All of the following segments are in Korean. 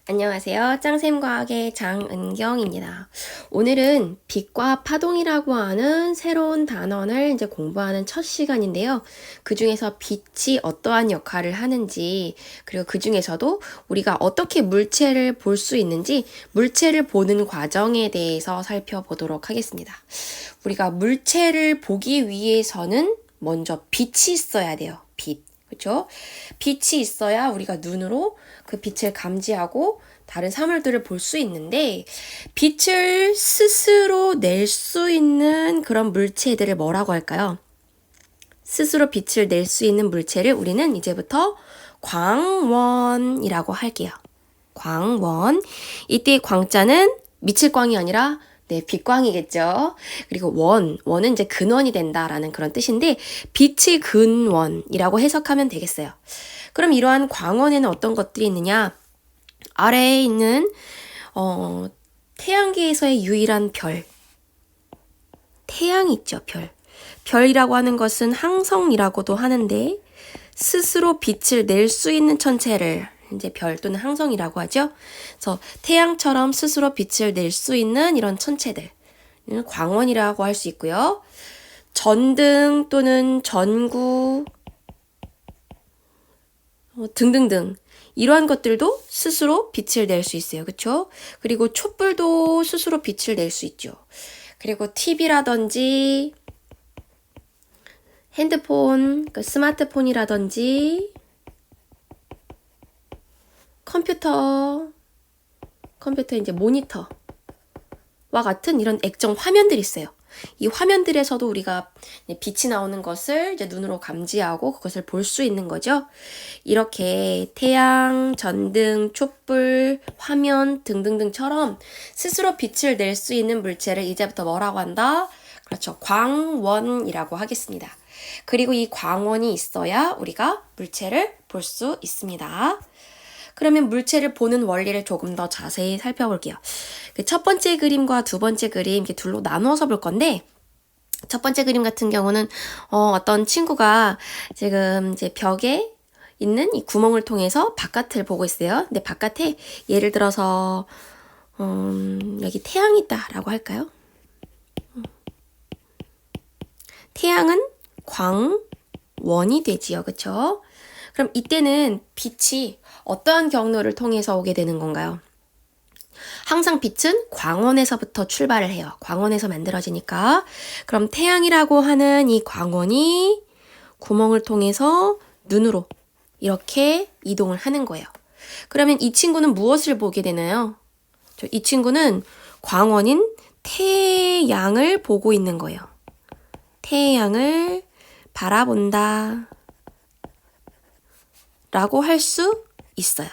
안녕하세요. 짱쌤과학의 장은경입니다. 오늘은 빛과 파동이라고 하는 새로운 단원을 이제 공부하는 첫 시간인데요. 그 중에서 빛이 어떠한 역할을 하는지, 그리고 그 중에서도 우리가 어떻게 물체를 볼 수 있는지, 물체를 보는 과정에 대해서 살펴보도록 하겠습니다. 우리가 물체를 보기 위해서는 먼저 빛이 있어야 돼요. 빛. 그렇죠? 빛이 있어야 우리가 눈으로 그 빛을 감지하고 다른 사물들을 볼 수 있는데, 빛을 스스로 낼 수 있는 그런 물체들을 뭐라고 할까요? 스스로 빛을 낼 수 있는 물체를 우리는 이제부터 광원이라고 할게요. 광원. 이때 광자는 미칠 광이 아니라 빛광이겠죠. 그리고 원은 이제 근원이 된다라는 그런 뜻인데, 빛의 근원이라고 해석하면 되겠어요. 그럼 이러한 광원에는 어떤 것들이 있느냐? 아래에 있는 태양계에서의 유일한 별, 태양이 있죠. 별이라고 하는 것은 항성이라고도 하는데, 스스로 빛을 낼 수 있는 천체를 이제 별 또는 항성이라고 하죠. 그래서 태양처럼 스스로 빛을 낼 수 있는 이런 천체들, 광원이라고 할 수 있고요. 전등 또는 전구 등등등, 이러한 것들도 스스로 빛을 낼 수 있어요. 그렇죠? 그리고 촛불도 스스로 빛을 낼 수 있죠. 그리고 TV라든지 핸드폰, 스마트폰이라든지 컴퓨터 이제 모니터와 같은 이런 액정 화면들이 있어요. 이 화면들에서도 우리가 빛이 나오는 것을 이제 눈으로 감지하고 그것을 볼 수 있는 거죠. 이렇게 태양, 전등, 촛불, 화면 등등등처럼 스스로 빛을 낼 수 있는 물체를 이제부터 뭐라고 한다? 그렇죠. 광원이라고 하겠습니다. 그리고 이 광원이 있어야 우리가 물체를 볼 수 있습니다. 그러면 물체를 보는 원리를 조금 더 자세히 살펴볼게요. 그 첫 번째 그림과 두 번째 그림 이렇게 둘로 나누어서 볼 건데, 첫 번째 그림 같은 경우는 어떤 친구가 지금 이제 벽에 있는 이 구멍을 통해서 바깥을 보고 있어요. 근데 바깥에 예를 들어서 여기 태양이 있다라고 할까요? 태양은 광원이 되지요. 그쵸? 그럼 이때는 빛이 어떠한 경로를 통해서 오게 되는 건가요? 항상 빛은 광원에서부터 출발을 해요. 광원에서 만들어지니까. 그럼 태양이라고 하는 이 광원이 구멍을 통해서 눈으로 이렇게 이동을 하는 거예요. 그러면 이 친구는 무엇을 보게 되나요? 이 친구는 광원인 태양을 보고 있는 거예요. 태양을 바라본다 라고 할 수 있어요.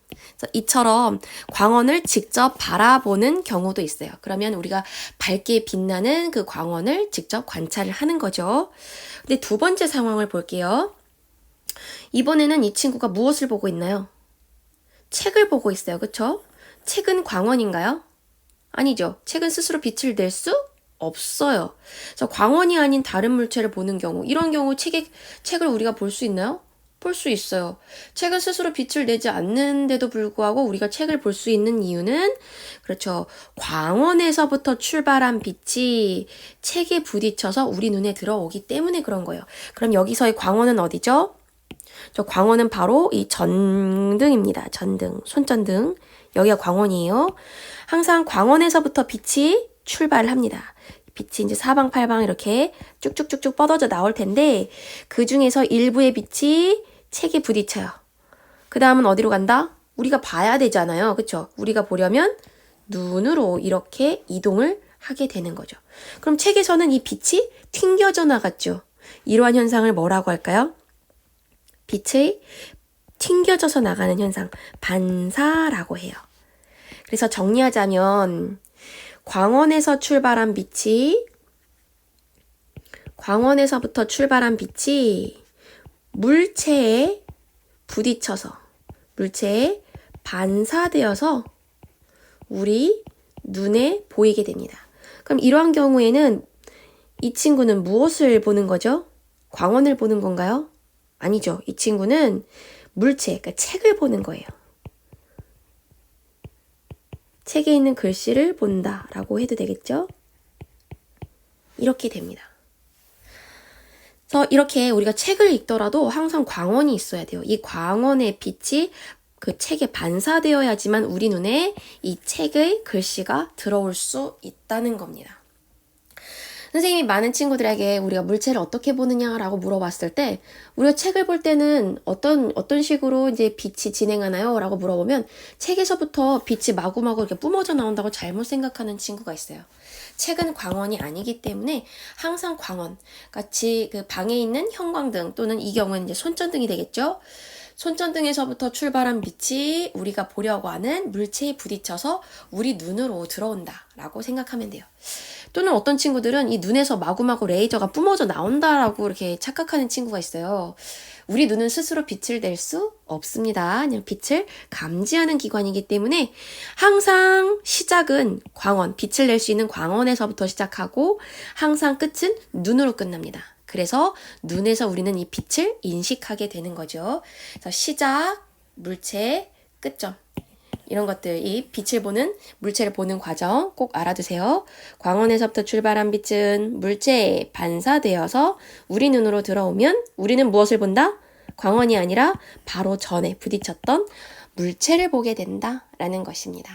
그래서 이처럼 광원을 직접 바라보는 경우도 있어요. 그러면 우리가 밝게 빛나는 그 광원을 직접 관찰을 하는 거죠. 근데 두 번째 상황을 볼게요. 이번에는 이 친구가 무엇을 보고 있나요? 책을 보고 있어요. 그쵸? 책은 광원인가요? 아니죠. 책은 스스로 빛을 낼 수 없어요. 그래서 광원이 아닌 다른 물체를 보는 경우, 이런 경우 책을 우리가 볼 수 있나요? 볼 수 있어요. 책은 스스로 빛을 내지 않는데도 불구하고 우리가 책을 볼 수 있는 이유는, 그렇죠, 광원에서부터 출발한 빛이 책에 부딪혀서 우리 눈에 들어오기 때문에 그런 거예요. 그럼 여기서의 광원은 어디죠? 저 광원은 바로 이 전등입니다. 전등, 손전등. 여기가 광원이에요. 항상 광원에서부터 빛이 출발을 합니다. 빛이 이제 사방팔방 이렇게 쭉쭉쭉쭉 뻗어져 나올 텐데, 그 중에서 일부의 빛이 책에 부딪혀요. 그 다음은 어디로 간다? 우리가 봐야 되잖아요. 그쵸? 우리가 보려면 눈으로 이렇게 이동을 하게 되는 거죠. 그럼 책에서는 이 빛이 튕겨져 나갔죠. 이러한 현상을 뭐라고 할까요? 빛의 튕겨져서 나가는 현상, 반사라고 해요. 그래서 정리하자면, 광원에서부터 출발한 빛이 물체에 부딪혀서, 물체에 반사되어서 우리 눈에 보이게 됩니다. 그럼 이러한 경우에는 이 친구는 무엇을 보는 거죠? 광원을 보는 건가요? 아니죠. 이 친구는 물체, 그러니까 책을 보는 거예요. 책에 있는 글씨를 본다 라고 해도 되겠죠? 이렇게 됩니다. 그래서 이렇게 우리가 책을 읽더라도 항상 광원이 있어야 돼요. 이 광원의 빛이 그 책에 반사되어야지만 우리 눈에 이 책의 글씨가 들어올 수 있다는 겁니다. 선생님이 많은 친구들에게 우리가 물체를 어떻게 보느냐라고 물어봤을 때 우리가 책을 볼 때는 어떤 식으로 이제 빛이 진행하나요? 라고 물어보면 책에서부터 빛이 마구마구 이렇게 뿜어져 나온다고 잘못 생각하는 친구가 있어요. 책은 광원이 아니기 때문에 항상 광원, 같이 그 방에 있는 형광등 또는 이 경우는 이제 손전등이 되겠죠. 손전등에서부터 출발한 빛이 우리가 보려고 하는 물체에 부딪혀서 우리 눈으로 들어온다 라고 생각하면 돼요. 또는 어떤 친구들은 이 눈에서 마구마구 레이저가 뿜어져 나온다라고 이렇게 착각하는 친구가 있어요. 우리 눈은 스스로 빛을 낼 수 없습니다. 그냥 빛을 감지하는 기관이기 때문에 항상 시작은 광원, 빛을 낼 수 있는 광원에서부터 시작하고 항상 끝은 눈으로 끝납니다. 그래서 눈에서 우리는 이 빛을 인식하게 되는 거죠. 그래서 시작, 물체, 끝점. 이런 것들, 이 빛을 보는, 물체를 보는 과정 꼭 알아두세요. 광원에서부터 출발한 빛은 물체에 반사되어서 우리 눈으로 들어오면 우리는 무엇을 본다? 광원이 아니라 바로 전에 부딪혔던 물체를 보게 된다라는 것입니다.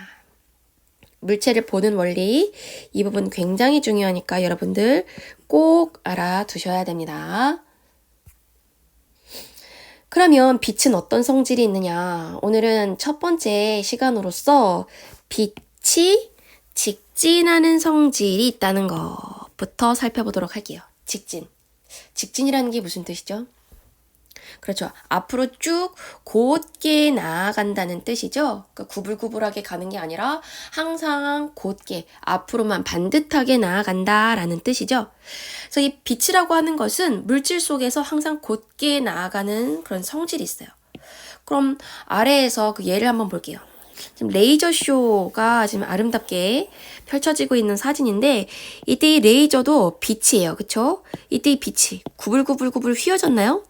물체를 보는 원리, 이 부분 굉장히 중요하니까 여러분들 꼭 알아두셔야 됩니다. 그러면 빛은 어떤 성질이 있느냐? 오늘은 첫 번째 시간으로서 빛이 직진하는 성질이 있다는 것부터 살펴보도록 할게요. 직진. 직진이라는 게 무슨 뜻이죠? 그렇죠. 앞으로 쭉 곧게 나아간다는 뜻이죠. 그러니까 구불구불하게 가는 게 아니라 항상 곧게 앞으로만 반듯하게 나아간다라는 뜻이죠. 그래서 이 빛이라고 하는 것은 물질 속에서 항상 곧게 나아가는 그런 성질이 있어요. 그럼 아래에서 그 예를 한번 볼게요. 지금 레이저 쇼가 지금 아름답게 펼쳐지고 있는 사진인데 이때 이 레이저도 빛이에요. 그쵸? 이때 이 빛이 구불구불구불 휘어졌나요?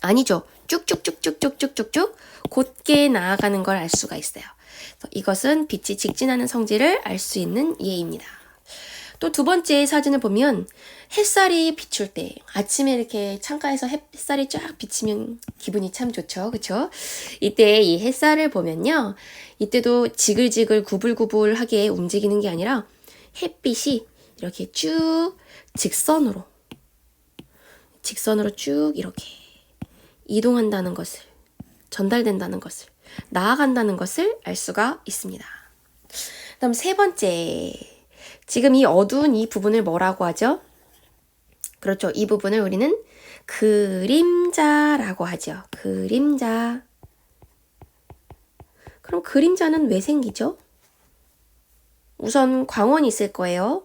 아니죠. 쭉쭉쭉쭉쭉쭉쭉 곧게 나아가는 걸 알 수가 있어요. 이것은 빛이 직진하는 성질을 알 수 있는 예입니다. 또 두 번째 사진을 보면 햇살이 비출 때 아침에 이렇게 창가에서 햇살이 쫙 비치면 기분이 참 좋죠. 그쵸? 이때 이 햇살을 보면요. 이때도 지글지글 구불구불하게 움직이는 게 아니라 햇빛이 이렇게 쭉 직선으로 쭉 이렇게 이동한다는 것을, 전달된다는 것을, 나아간다는 것을 알 수가 있습니다. 다음 세 번째, 지금 이 어두운 이 부분을 뭐라고 하죠? 그렇죠. 이 부분을 우리는 그림자라고 하죠. 그림자. 그럼 그림자는 왜 생기죠? 우선 광원이 있을 거예요.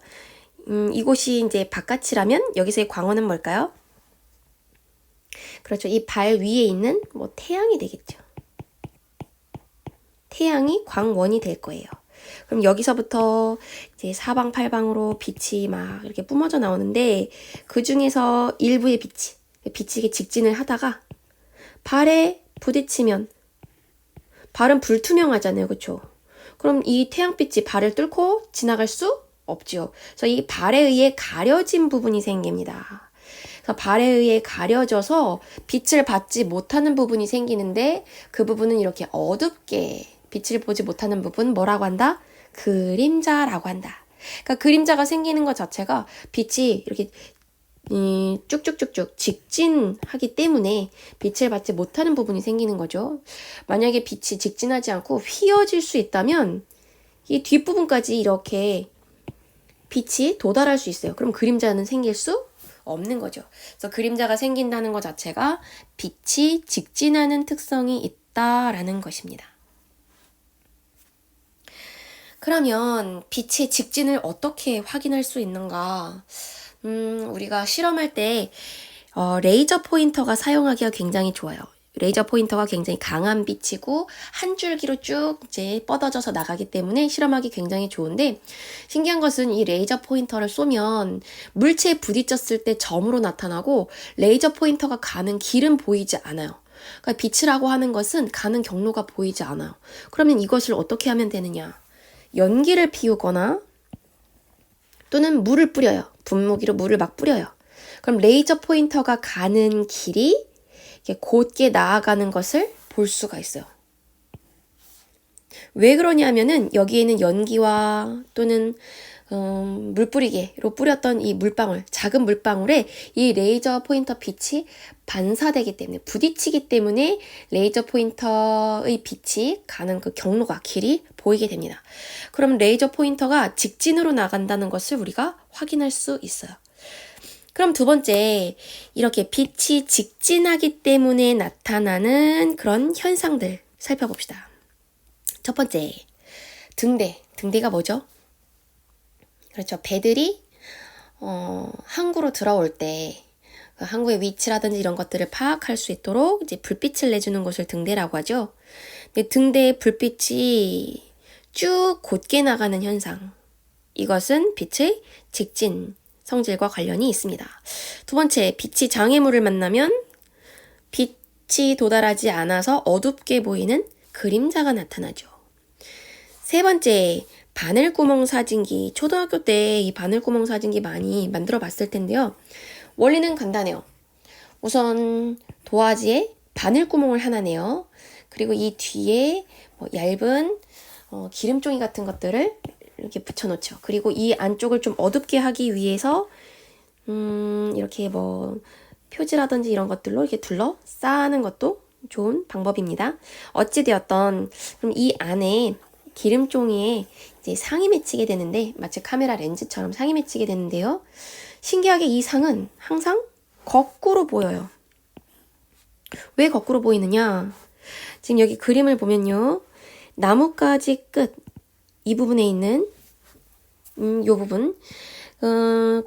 이곳이 이제 바깥이라면 여기서의 광원은 뭘까요? 그렇죠. 이 발 위에 있는 뭐 태양이 되겠죠. 태양이 광원이 될 거예요. 그럼 여기서부터 이제 사방팔방으로 빛이 막 이렇게 뿜어져 나오는데 그 중에서 일부의 빛이 이게 직진을 하다가 발에 부딪히면 발은 불투명하잖아요. 그렇죠? 그럼 이 태양빛이 발을 뚫고 지나갈 수 없죠. 그래서 이 발에 의해 가려진 부분이 생깁니다. 그래서 발에 의해 가려져서 빛을 받지 못하는 부분이 생기는데 그 부분은 이렇게 어둡게 빛을 보지 못하는 부분 뭐라고 한다? 그림자라고 한다. 그러니까 그림자가 생기는 것 자체가 빛이 이렇게 쭉쭉쭉쭉 직진하기 때문에 빛을 받지 못하는 부분이 생기는 거죠. 만약에 빛이 직진하지 않고 휘어질 수 있다면 이 뒷부분까지 이렇게 빛이 도달할 수 있어요. 그럼 그림자는 생길 수 없는 거죠. 그래서 그림자가 생긴다는 것 자체가 빛이 직진하는 특성이 있다라는 것입니다. 그러면 빛의 직진을 어떻게 확인할 수 있는가? 우리가 실험할 때 레이저 포인터가 사용하기가 굉장히 좋아요. 레이저 포인터가 굉장히 강한 빛이고 한 줄기로 쭉 이제 뻗어져서 나가기 때문에 실험하기 굉장히 좋은데 신기한 것은 이 레이저 포인터를 쏘면 물체에 부딪혔을 때 점으로 나타나고 레이저 포인터가 가는 길은 보이지 않아요. 그러니까 빛이라고 하는 것은 가는 경로가 보이지 않아요. 그러면 이것을 어떻게 하면 되느냐? 연기를 피우거나 또는 물을 뿌려요. 분무기로 물을 막 뿌려요. 그럼 레이저 포인터가 가는 길이 이렇게 곧게 나아가는 것을 볼 수가 있어요. 왜 그러냐면은 여기에는 연기와 또는 물 뿌리개로 뿌렸던 이 물방울, 작은 물방울에 이 레이저 포인터 빛이 반사되기 때문에, 부딪히기 때문에 레이저 포인터의 빛이 가는 그 경로가, 길이 보이게 됩니다. 그럼 레이저 포인터가 직진으로 나간다는 것을 우리가 확인할 수 있어요. 그럼 두 번째, 이렇게 빛이 직진하기 때문에 나타나는 그런 현상들 살펴봅시다. 첫 번째, 등대. 등대가 뭐죠? 그렇죠. 배들이 항구로 들어올 때 그 항구의 위치라든지 이런 것들을 파악할 수 있도록 이제 불빛을 내주는 것을 등대라고 하죠. 근데 등대의 불빛이 쭉 곧게 나가는 현상. 이것은 빛의 직진 성질과 관련이 있습니다. 두 번째, 빛이 장애물을 만나면 빛이 도달하지 않아서 어둡게 보이는 그림자가 나타나죠. 세 번째, 바늘구멍 사진기. 초등학교 때 이 바늘구멍 사진기 많이 만들어 봤을 텐데요. 원리는 간단해요. 우선 도화지에 바늘구멍을 하나 내요. 그리고 이 뒤에 얇은 기름종이 같은 것들을 이렇게 붙여놓죠. 그리고 이 안쪽을 좀 어둡게 하기 위해서 이렇게 표지라든지 이런 것들로 이렇게 둘러싸는 것도 좋은 방법입니다. 어찌되었던 그럼 이 안에 기름종이에 이제 상이 맺히게 되는데, 마치 카메라 렌즈처럼 상이 맺히게 되는데요. 신기하게 이 상은 항상 거꾸로 보여요. 왜 거꾸로 보이느냐? 지금 여기 그림을 보면요. 나뭇가지 끝, 이 부분에 있는 요 부분,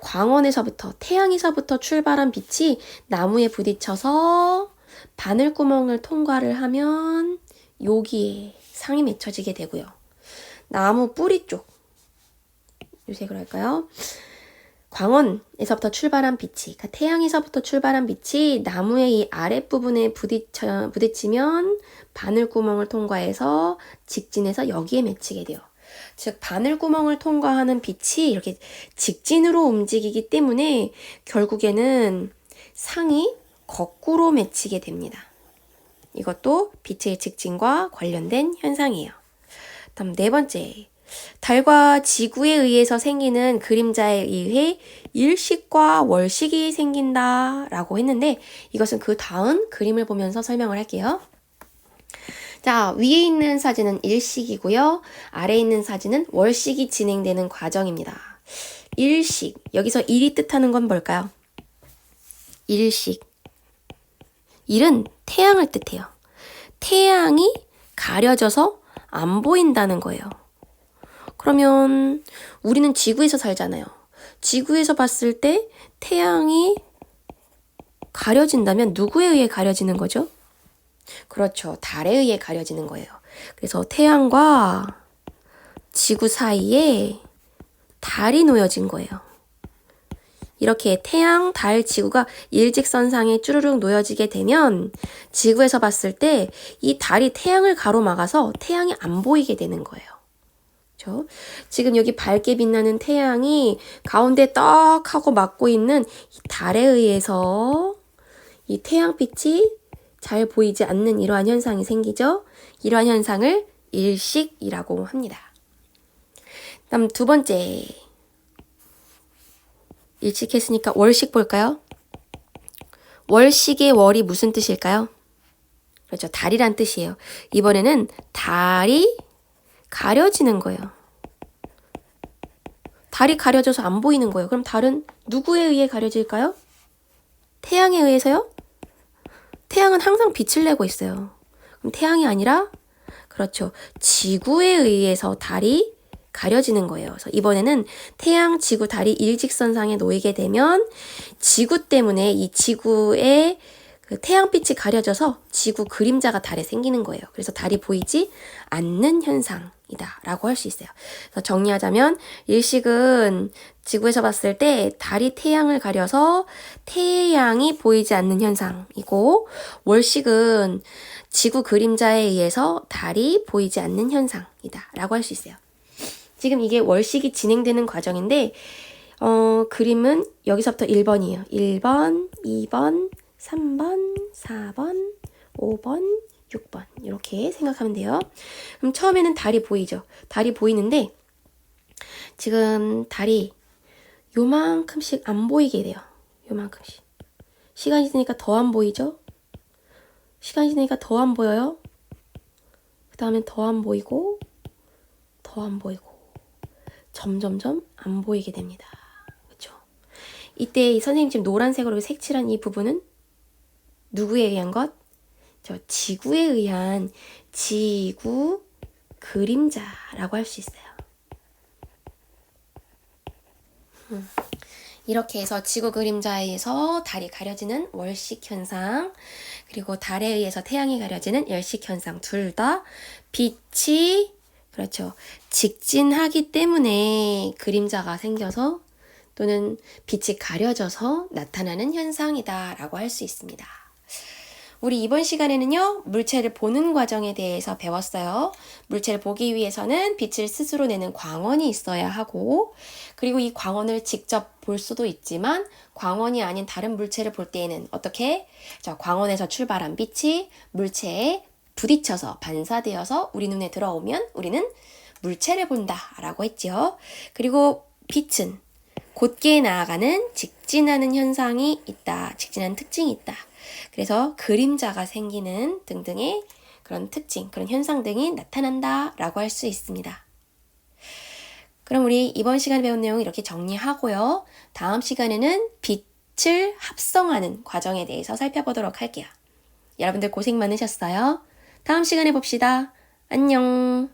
광원에서부터, 태양에서부터 출발한 빛이 나무에 부딪혀서 바늘구멍을 통과를 하면 여기에 상이 맺혀지게 되고요. 나무 뿌리 쪽, 요색으로 할까요? 광원에서부터 출발한 빛이, 그러니까 태양에서부터 출발한 빛이 나무의 이 아랫부분에 부딪히면 바늘구멍을 통과해서 직진해서 여기에 맺히게 돼요. 즉 바늘구멍을 통과하는 빛이 이렇게 직진으로 움직이기 때문에 결국에는 상이 거꾸로 맺히게 됩니다. 이것도 빛의 직진과 관련된 현상이에요. 다음 네 번째, 달과 지구에 의해서 생기는 그림자에 의해 일식과 월식이 생긴다라고 했는데, 이것은 그 다음 그림을 보면서 설명을 할게요. 자, 위에 있는 사진은 일식이고요. 아래에 있는 사진은 월식이 진행되는 과정입니다. 일식, 여기서 일이 뜻하는 건 뭘까요? 일식. 일은 태양을 뜻해요. 태양이 가려져서 안 보인다는 거예요. 그러면 우리는 지구에서 살잖아요. 지구에서 봤을 때 태양이 가려진다면 누구에 의해 가려지는 거죠? 그렇죠. 달에 의해 가려지는 거예요. 그래서 태양과 지구 사이에 달이 놓여진 거예요. 이렇게 태양, 달, 지구가 일직선상에 쭈르륵 놓여지게 되면 지구에서 봤을 때 이 달이 태양을 가로막아서 태양이 안 보이게 되는 거예요. 그렇죠? 지금 여기 밝게 빛나는 태양이 가운데 떡 하고 막고 있는 이 달에 의해서 이 태양빛이 잘 보이지 않는 이러한 현상이 생기죠. 이러한 현상을 일식이라고 합니다. 다음 두 번째, 일식했으니까 월식 볼까요? 월식의 월이 무슨 뜻일까요? 그렇죠. 달이란 뜻이에요. 이번에는 달이 가려지는 거예요. 달이 가려져서 안 보이는 거예요. 그럼 달은 누구에 의해 가려질까요? 태양에 의해서요? 태양은 항상 빛을 내고 있어요. 그럼 태양이 아니라, 그렇죠, 지구에 의해서 달이 가려지는 거예요. 그래서 이번에는 태양, 지구, 달이 일직선상에 놓이게 되면 지구 때문에 이 지구의 그 태양빛이 가려져서 지구 그림자가 달에 생기는 거예요. 그래서 달이 보이지 않는 현상이다 라고 할 수 있어요. 그래서 정리하자면 일식은 지구에서 봤을 때 달이 태양을 가려서 태양이 보이지 않는 현상이고, 월식은 지구 그림자에 의해서 달이 보이지 않는 현상이다 라고 할 수 있어요. 지금 이게 월식이 진행되는 과정인데 그림은 여기서부터 1번이에요. 1번, 2번, 3번, 4번, 5번, 6번 이렇게 생각하면 돼요. 그럼 처음에는 달이 보이죠. 달이 보이는데 지금 달이 요만큼씩 안 보이게 돼요. 요만큼씩. 시간이 지나니까 더 안 보이죠? 시간이 지나니까 더 안 보여요? 그 다음엔 더 안 보이고 더 안 보이고 점점점 안 보이게 됩니다. 그렇죠? 이때 이 선생님 지금 노란색으로 색칠한 이 부분은 누구에 의한 것? 저 지구에 의한 지구 그림자라고 할 수 있어요. 이렇게 해서 지구 그림자에 의해서 달이 가려지는 월식 현상, 그리고 달에 의해서 태양이 가려지는 열식 현상 둘 다 빛이 그렇죠. 직진하기 때문에 그림자가 생겨서 또는 빛이 가려져서 나타나는 현상이다라고 할 수 있습니다. 우리 이번 시간에는요, 물체를 보는 과정에 대해서 배웠어요. 물체를 보기 위해서는 빛을 스스로 내는 광원이 있어야 하고, 그리고 이 광원을 직접 볼 수도 있지만, 광원이 아닌 다른 물체를 볼 때에는 어떻게? 자, 광원에서 출발한 빛이 물체에 부딪혀서 반사되어서 우리 눈에 들어오면 우리는 물체를 본다라고 했죠. 그리고 빛은 곧게 나아가는 직진하는 현상이 있다. 직진하는 특징이 있다. 그래서 그림자가 생기는 등등의 그런 특징, 그런 현상 등이 나타난다라고 할 수 있습니다. 그럼 우리 이번 시간에 배운 내용 이렇게 정리하고요. 다음 시간에는 빛을 합성하는 과정에 대해서 살펴보도록 할게요. 여러분들 고생 많으셨어요. 다음 시간에 봅시다. 안녕.